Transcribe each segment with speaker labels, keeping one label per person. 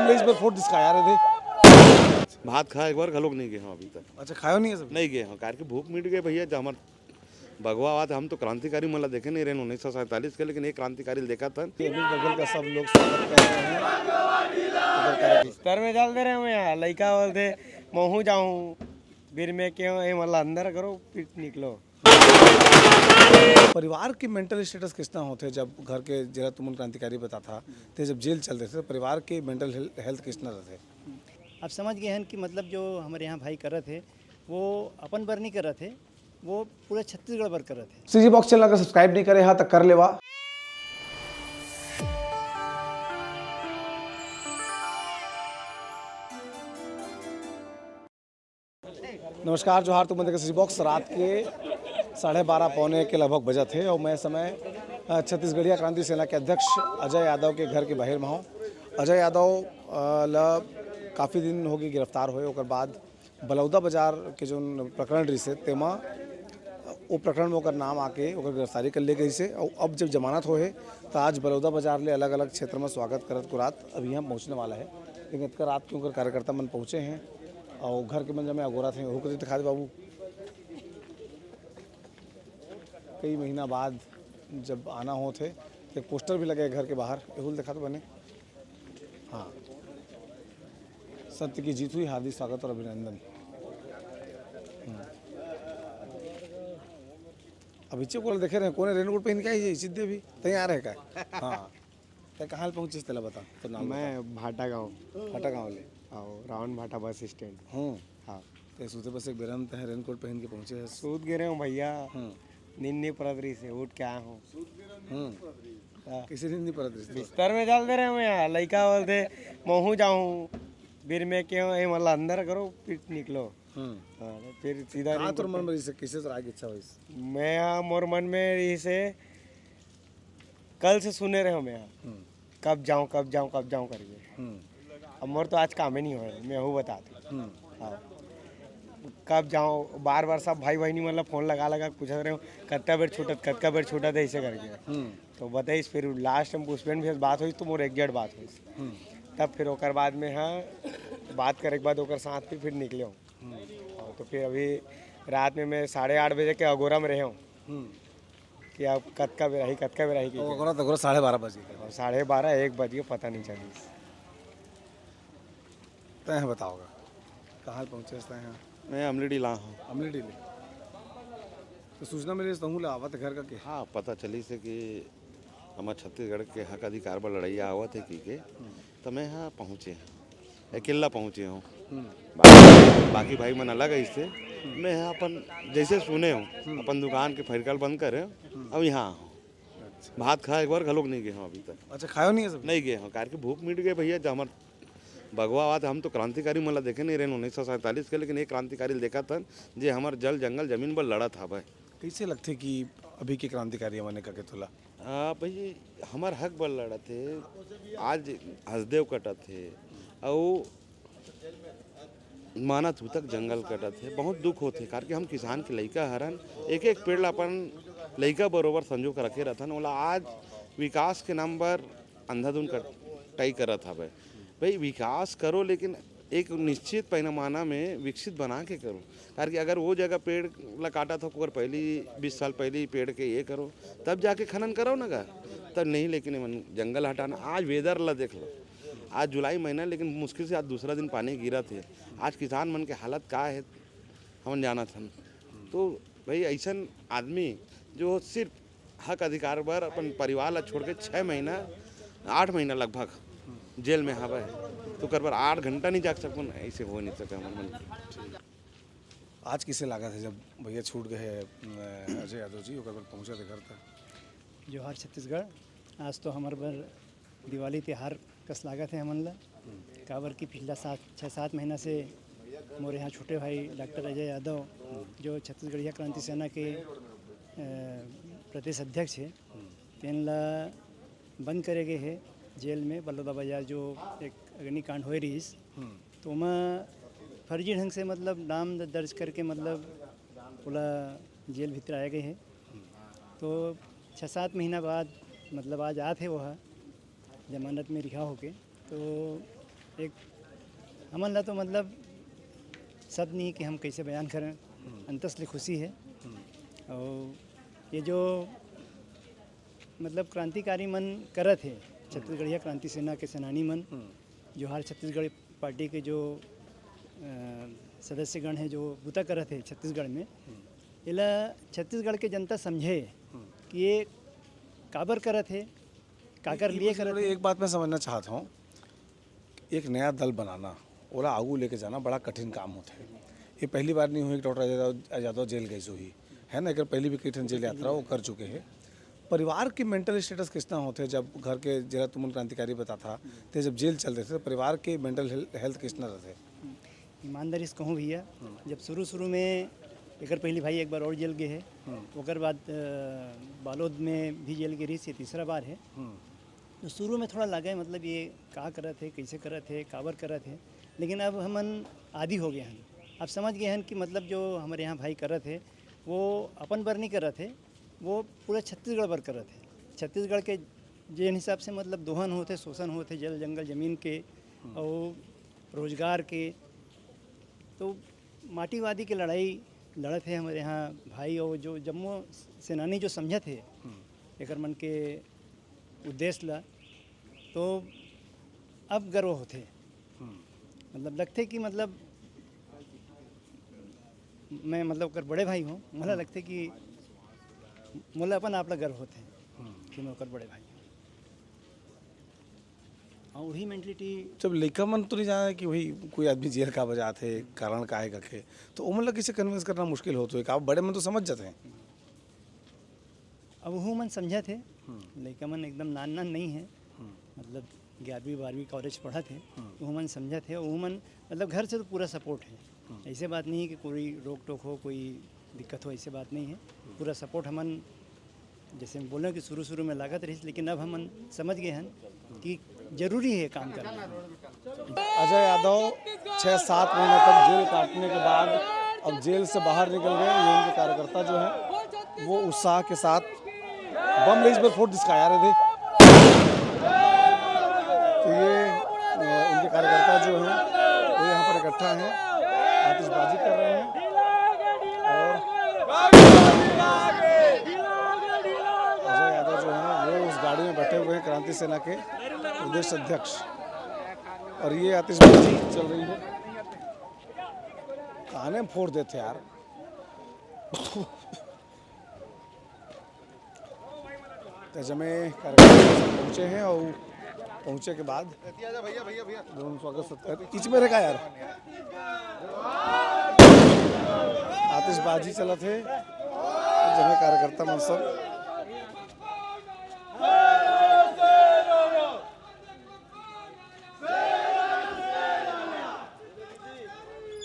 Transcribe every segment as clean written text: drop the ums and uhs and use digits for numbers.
Speaker 1: में इस बार फोट दिखाया रहे थे।
Speaker 2: भात खा एक बार घलोक नहीं गए हम अभी तक।
Speaker 1: अच्छा खायो नहीं है सब?
Speaker 2: नहीं गए हम कार की भूख मिट गए भैया। जब हमार भगवा आवा था हम तो क्रांतिकारी मतलब देखे नहीं रहे 1947 के, लेकिन एक क्रांतिकारी देखा था।
Speaker 1: अमित बघेल का सब लोग स्वागत कर रहे हैं।
Speaker 3: बिस्तर में डाल दे रहे हैं यहाँ लड़का बोलते महू जाऊँ फिर मैं क्यों ये मतलब अंदर करो फिर निकलो।
Speaker 1: परिवार की मेंटल स्टेटस कितना होते जब घर के जरा तुमन क्रांतिकारी बता था तो जब जेल चलते थे तो परिवार के मेंटल हेल्थ कितना रहते?
Speaker 4: आप समझ गए हैं कि मतलब जो हमारे यहाँ भाई कर रहे थे वो अपन बर नहीं कर रहे थे, वो पूरे छत्तीसगढ़ भर कर रहे थे।
Speaker 1: सीजी बॉक्स चैनल अगर सब्सक्राइब नहीं करे हाँ तो कर लेवा। नमस्कार जोहार, तुम देख सीजी बॉक्स। रात के 12:30 पौने के लगभग बजा थे और मैं समय छत्तीसगढ़िया क्रांति सेना के अध्यक्ष अजय यादव के घर के बाहर में हूँ। अजय यादव काफ़ी दिन हो गई गिरफ्तार हुए और बाद बलौदा बाजार के जो प्रकरण रही से तेमा वो प्रकरण में ओकर नाम आके ओकर गिरफ्तारी कर ले गई से और अब जब जमानत हो है तो आज बलौदा बाजार ले अलग अलग क्षेत्र में स्वागत करत को रात अभी यहाँ पहुँचने वाला है। लेकिन इतना रात के ओकर कार्यकर्ता मन पहुँचे हैं और घर के मन में अगोरा थे। होकर दिखा दे बाबू, कई महीना बाद जब आना हो थे तो एक पोस्टर भी लगे घर के बाहर, एहुल दिखा तो बने। हाँ, सत्य की जीत हुई, हार्दिक स्वागत और अभिनंदन। अभी को देखे रहे कौन रेनकोट पहन के आई सीधे भी तैयार है क्या? हाँ, क्या कहाँ पहुँचे तेला बता तो नाम।
Speaker 3: मैं भाटा गाँव
Speaker 1: ले
Speaker 3: आओ रावण भाटा बस स्टैंड।
Speaker 1: हाँ, तो सूते बस एक बेरम है रेनकोट पहन के पहुँचे हैं।
Speaker 3: सूत गिरे हूँ भैया, नींद नहीं पड़त रही से उठ के आया हूँ।
Speaker 1: किसी दिन नहीं पड़त रही?
Speaker 3: बिस्तर में डाल दे रहे हैं यहाँ लड़का बोलते महू जाऊँ फिर मैं क्यों ये मतलब अंदर करो फिर निकलो। फिर सीधा
Speaker 1: तो मन में किसे तो आगे इच्छा हुई?
Speaker 3: मैं मोर मन में रही से कल से सुने रहे हो मैं यहाँ कब जाऊँ करके। अब मोर तो आज काम ही नहीं हो मैं हूँ बता दूँ। हाँ, कब जाऊँ बार बार सब भाई बहनी मतलब फ़ोन लगा पूछ रहे हो कत्ता बेर छूटत ऐसे करके। तो बताइस फिर लास्ट में पुष्पेन भी बात हुई तो मोर एग्जैक्ट बात हुई। तब फिर ओकर बाद में हाँ बात करे के बाद ओकर साथ फिर निकले हूँ। तो फिर अभी रात में मैं 8:30 बजे के अगोरा में रहे हूँ कि अब कतका बेराही की
Speaker 1: अगोरा 12:30 बजे
Speaker 3: 12:30 1 बज गए पता नहीं चली।
Speaker 1: तय बताओगा कहाँ पहुँचे हैं?
Speaker 2: मैं अमलीडी ला हूँ।
Speaker 1: अमलीडी ले तो सूचना मिली तो हूँ आवत घर का के।
Speaker 2: हाँ, पता चली से कि हमारे छत्तीसगढ़ के हक अधिकार पर लड़ाइया आवत है की तो मैं यहाँ पहुँचे अकेला पहुँचे हूँ। बाकी भाई मन अलग है इससे। मैं यहाँ अपन जैसे सुने हूँ अपन दुकान के फरिकल बंद करे अब यहाँ हूँ। भात खा एक बार घलोक नहीं गए हम अभी तक।
Speaker 1: अच्छा खायो नहीं है सब?
Speaker 2: नहीं गए हम कार की भूख मिट गए भैया। जब हमार भगवा आवा था हम तो क्रांतिकारी मतलब देखे नहीं रहे 1947 के, लेकिन एक क्रांतिकारी देखा था जे हमार जल जंगल जमीन पर लड़ा था भाई।
Speaker 1: कैसे लगते कि अभी के क्रांतिकारी मैंने कहा तुला?
Speaker 2: भाई हमार हक बल लड़ा थे, आज हसदेव कटा थे और माना तू तक जंगल कटा थे। बहुत दुख होते कार कि हम किसान के लड़का हरन एक एक पेड़ अपन लड़का बरोबर संजो कर रखे रहता बोला आज विकास के नाम पर अंधाधुन कटाई करा था भाई विकास करो लेकिन एक निश्चित पैमाना में विकसित बना के करो। कारण कि अगर वो जगह पेड़ ला काटा था अगर पहली 20 साल पहले पेड़ के ये करो तब जाके खनन करो ना तब नहीं। लेकिन जंगल हटाना आज वेदर ला देख लो, आज जुलाई महीना लेकिन मुश्किल से आज दूसरा दिन पानी गिरा थे। आज किसान मन के हालत का है हम जाना था। तो भाई ऐसा आदमी जो सिर्फ हक अधिकार पर अपन परिवार ला छोड़ के 6 महीना 8 महीना लगभग जेल में हवा है तो कर पर 8 घंटा नहीं जाग सकूँ, ऐसे हो नहीं सका हमारे मन।
Speaker 1: आज किसे लगा था जब भैया छूट गए अजय यादव जी ओकर पर पहुँचा थे घर तक?
Speaker 4: जोहार छत्तीसगढ़। आज तो हमारे बर दिवाली त्यौहार कस लागत है हमन ला काबर की पिछला 6-7 महीना से मोरे यहाँ छोटे भाई डॉक्टर अजय यादव जो छत्तीसगढ़िया क्रांति सेना के प्रदेश अध्यक्ष है तेन ला बंद करे गए है जेल में बलौदा बाजार जो एक अग्निकांड हो रही तो वहाँ फर्जी ढंग से मतलब नाम दर्ज करके मतलब पूरा जेल भीतर आए गए हैं। तो 6-7 महीना बाद मतलब आज आते वह जमानत में रिहा होके तो एक हमन ला तो मतलब शब्द नहीं कि हम कैसे बयान करें, अंतसली खुशी है। और ये जो मतलब क्रांतिकारी मन करत है, छत्तीसगढ़िया क्रांति सेना के सेनानी मन, जो हाल छत्तीसगढ़ पार्टी के जो सदस्यगण हैं जो बूता करत है छत्तीसगढ़ में, इला छत्तीसगढ़ के जनता समझे कि ये काबर करत है, काकर लिए करत है।
Speaker 1: एक बात मैं समझना चाहता हूँ, एक नया दल बनाना और आगू लेके जाना बड़ा कठिन काम होता है। ये पहली बार नहीं हुई कि डॉक्टर अजय यादव जेल गई हुई है ना, अगर पहले भी कई जेल यात्रा वो कर चुके हैं। परिवार की मेंटल स्टेटस कितना होते हैं जब घर के जरा तुम क्रांतिकारी बता था तो जब जेल चल रहे थे तो परिवार के मेंटल हेल्थ कितना रहते?
Speaker 4: ईमानदारी से कहूँ भैया, जब शुरू में एक पहली भाई एक बार और जेल गए है, ओकर बाद बालोद में भी जेल गई, ये तीसरा बार है। तो शुरू में थोड़ा लगा मतलब ये का करत है, कैसे करत है, काबर करत है, लेकिन अब हमन आदि हो गए हैं, अब समझ गए हैं कि मतलब जो हमारे यहाँ भाई करत है वो अपन बर नहीं करत है, वो पूरा छत्तीसगढ़ पर करत है। छत्तीसगढ़ के जिन हिसाब से मतलब दोहन होते, शोषण होते जल जंगल ज़मीन के और रोजगार के, तो माटीवादी की लड़ाई लड़त है हमारे यहाँ भाई। और जो जम्मू सेनानी जो समझत है एक मन के उद्देश्य ला, तो अब गर्व होते, मतलब लगते कि मतलब मैं मतलब कर बड़े भाई हूँ, मला लगते कि मोला अपन आपला गर्व होते कि मैं ओकर बड़े भाई हूँ। और वही मेंटलिटी
Speaker 1: जब लड़का मन तो नहीं जाना कि भाई कोई आदमी जेल का वजह थे कारण का है करके, तो वो मतलब किसे कन्विंस करना मुश्किल हो, तो एक आप बड़े मन तो समझ जाते हैं।
Speaker 4: अब वो मन समझा थे, लड़का मन एकदम नान नहीं है, मतलब 11वीं 12वीं कॉलेज पढ़ा थे, वो मन समझा थे। वो मन मतलब घर से तो पूरा सपोर्ट है, ऐसे बात नहीं है कि कोई रोक टोक हो, कोई दिक्कत हो, ऐसे बात नहीं है, पूरा सपोर्ट हमन। जैसे हम बोले कि शुरू में लागत रही, लेकिन अब हमन समझ गए हैं कि जरूरी है काम करना।
Speaker 1: अजय यादव 6-7 महीने तक जेल काटने के बाद अब जेल से बाहर निकल गए। ये उनके कार्यकर्ता जो हैं वो उत्साह के साथ बम रेज पर फोर्ट दिखाया रहे थे। तो ये उनके कार्यकर्ता जो हैं वो यहाँ पर इकट्ठा हैं, आतिशबाजी कर रहे हैं और अजय यादव जो हैं वो उस गाड़ी में बैठे हुए हैं, क्रांति सेना के प्रदेश अध्यक्ष, और ये आतिशबाजी चल रही है। खाने में फोड़ देते यार। तजमे कार्यक्रम पहुँचे हैं और पहुँचे के बाद स्वागत सत्कार बीच में रखा यार, आतिशबाजी चला थे जमे कार्यकर्ता मन सब।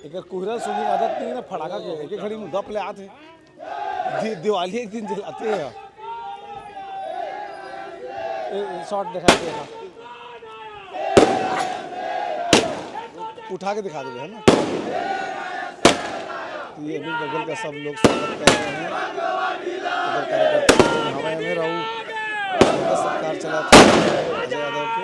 Speaker 1: एक कोहरा सुनी आदत नहीं ना, फटाका के एक घड़ी में गप ले आते, दिवाली एक दिन जलाते हैं। शॉट दिखाते हैं, उठा के दिखा देंगे है ना। ये अभी बगल का सब लोग स्वागत कर रहे हैं, उधर कार्यकर्ता हवाई में रहूं सत्कार चला था अजय यादव के।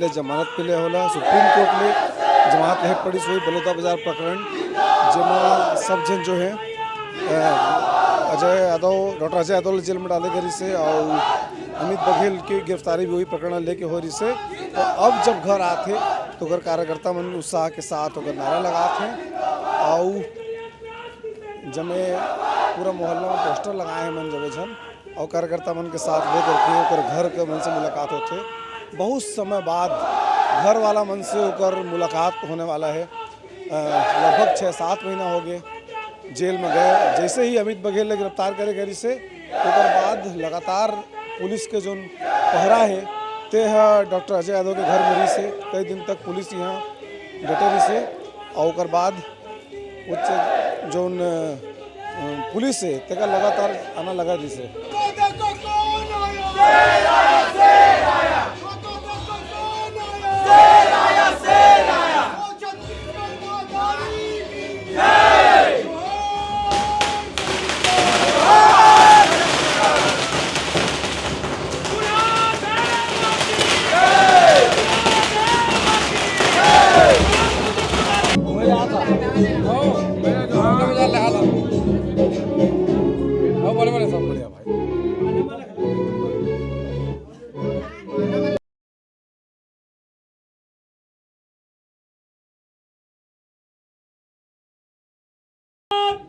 Speaker 1: जमानत पे ले होला सुप्रीम कोर्ट में जमानत नहीं पड़ी सोई बलौदा बाजार प्रकरण, जमा सब जन जो है अजय यादव डॉक्टर अजय यादव जेल में डाले गए से और अमित बघेल की गिरफ्तारी भी हुई प्रकरण लेके हो रही से। तो अब जब घर आते तो घर कार्यकर्ता मन उत्साह के साथ होकर नारा लगाते हैं और जमे पूरा मोहल्ला में पोस्टर लगाए हैं मन जब झन और कार्यकर्ता मन के साथ लेकर के ओकर घर के मन से मुलाकात होते। बहुत समय बाद घर वाला मन से होकर मुलाकात होने वाला है। लगभग 6-7 महीना हो गए जेल में गए। जैसे ही अमित बघेल ने गिरफ्तार करे गए से उसके बाद लगातार पुलिस के जो पहरा है ते डॉक्टर अजय यादव के घर में रही से कई दिन तक पुलिस यहाँ डटे रही से और उसके बाद उच्च जो पुलिस है तेका लगातार आना लगा रही से।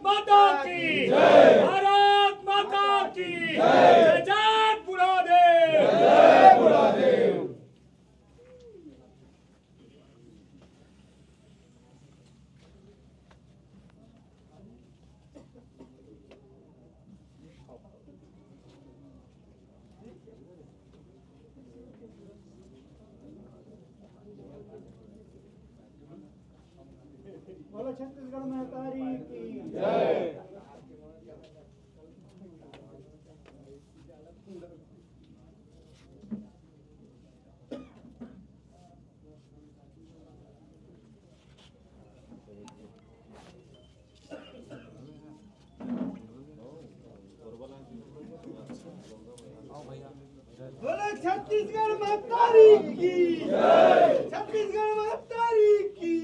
Speaker 5: माता की भारत माता की जय जय बुरादेव जय बुरादेव।
Speaker 4: बोलो छत्तीसगढ़ महतारी की बोलो छत्तीसगढ़ महतारी की छत्तीसगढ़ महतारी की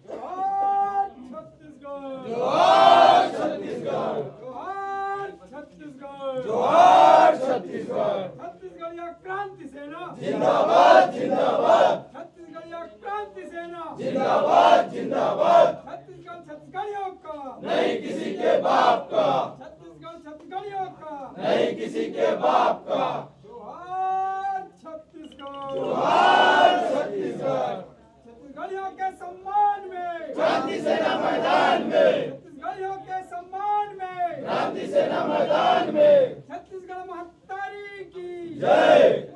Speaker 4: जोहार छत्तीसगढ़ जोहार छत्तीसगढ़ जोहार छत्तीसगढ़ जोहार छत्तीसगढ़। छत्तीसगढ़ क्रांति सेना जिंदाबाद जिंदाबाद। छत्तीसगढ़ क्रांति सेना जिंदाबाद जिंदाबाद। छत्तीसगढ़ छत्तीसगढ़ियों का नहीं किसी के बाप का। छत्तीसगढ़ छत्तीसगढ़ियों का नहीं किसी के बाप का। जोहार छत्तीसगढ़ जोहार छत्तीसगढ़। छत्तीसगढ़ियों के सम्मान में क्रांति सेना मैदान में। छत्तीसगढ़ियों के सम्मान में क्रांति सेना मैदान में। छत्तीसगढ़ महतारी की जय।